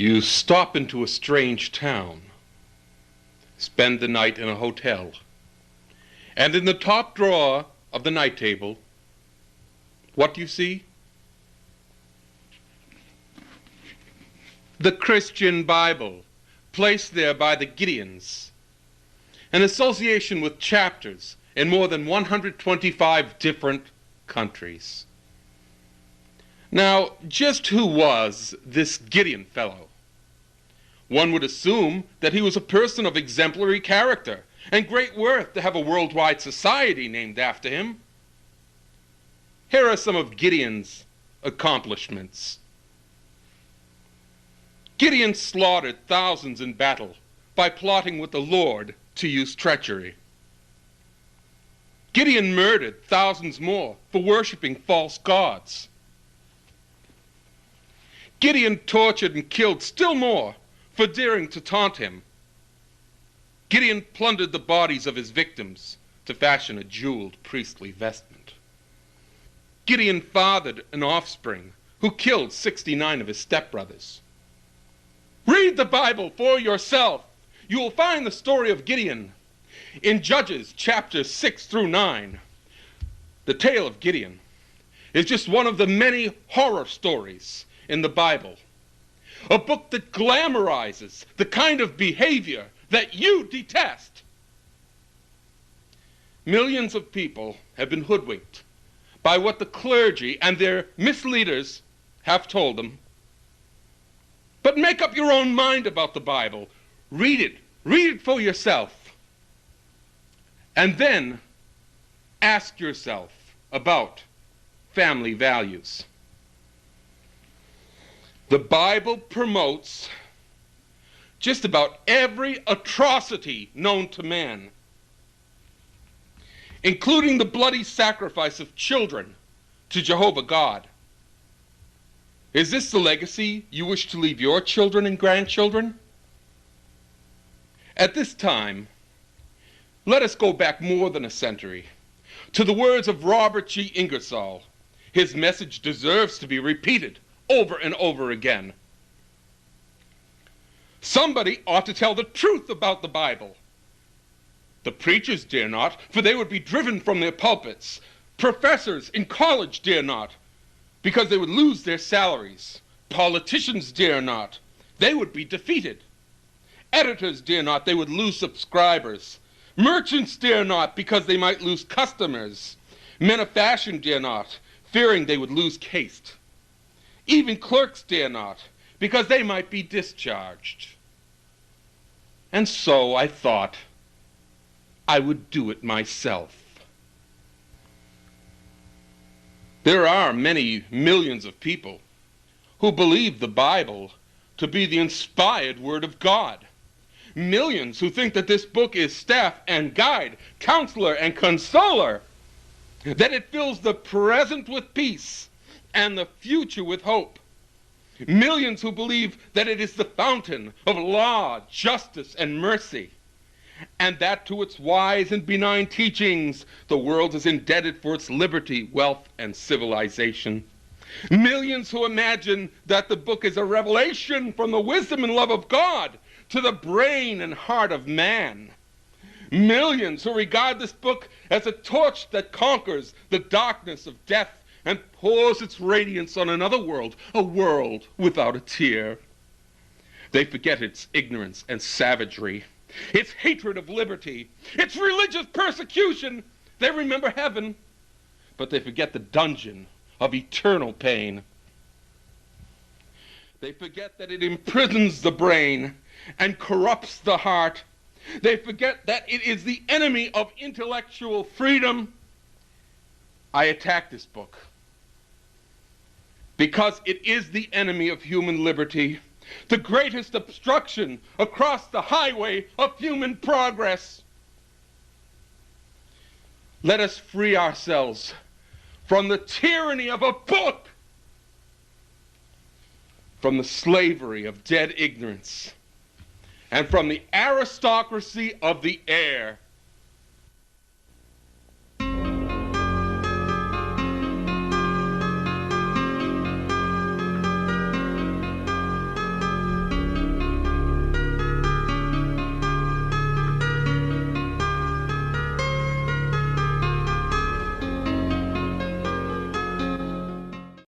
You stop into a strange town, spend the night in a hotel, and in the top drawer of the night table, what do you see? The Christian Bible, placed there by the Gideons, an association with chapters in more than 125 different countries. Now, just who was this Gideon fellow? One would assume that he was a person of exemplary character and great worth to have a worldwide society named after him. Here are some of Gideon's accomplishments. Gideon slaughtered thousands in battle by plotting with the Lord to use treachery. Gideon murdered thousands more for worshiping false gods. Gideon tortured and killed still more for daring to taunt him. Gideon plundered the bodies of his victims to fashion a jeweled priestly vestment. Gideon fathered an offspring who killed 69 of his stepbrothers. Read the Bible for yourself. You will find the story of Gideon in Judges chapters 6 through 9. The tale of Gideon is just one of the many horror stories in the Bible. A book that glamorizes the kind of behavior that you detest. Millions of people have been hoodwinked by what the clergy and their misleaders have told them. But make up your own mind about the Bible. Read it for yourself. And then ask yourself about family values. The Bible promotes just about every atrocity known to man, including the bloody sacrifice of children to Jehovah God. Is this the legacy you wish to leave your children and grandchildren? At this time, let us go back more than a century to the words of Robert G. Ingersoll. His message deserves to be repeated over and over again. Somebody ought to tell the truth about the Bible. The preachers dare not, for they would be driven from their pulpits. Professors in college dare not, because they would lose their salaries. Politicians dare not. They would be defeated. Editors dare not. They would lose subscribers. Merchants dare not, because they might lose customers. Men of fashion dare not, fearing they would lose caste. Even clerks dare not, because they might be discharged. And so I thought I would do it myself. There are many millions of people who believe the Bible to be the inspired Word of God. Millions who think that this book is staff and guide, counselor and consoler, that it fills the present with peace and the future with hope. Millions who believe that it is the fountain of law, justice, and mercy, and that to its wise and benign teachings the world is indebted for its liberty, wealth, and civilization. Millions who imagine that the book is a revelation from the wisdom and love of God to the brain and heart of man. Millions who regard this book as a torch that conquers the darkness of death and pours its radiance on another world, a world without a tear. They forget its ignorance and savagery, its hatred of liberty, its religious persecution. They remember heaven, but they forget the dungeon of eternal pain. They forget that it imprisons the brain and corrupts the heart. They forget that it is the enemy of intellectual freedom. I attack this book because it is the enemy of human liberty, the greatest obstruction across the highway of human progress. Let us free ourselves from the tyranny of a book, from the slavery of dead ignorance, and from the aristocracy of the air.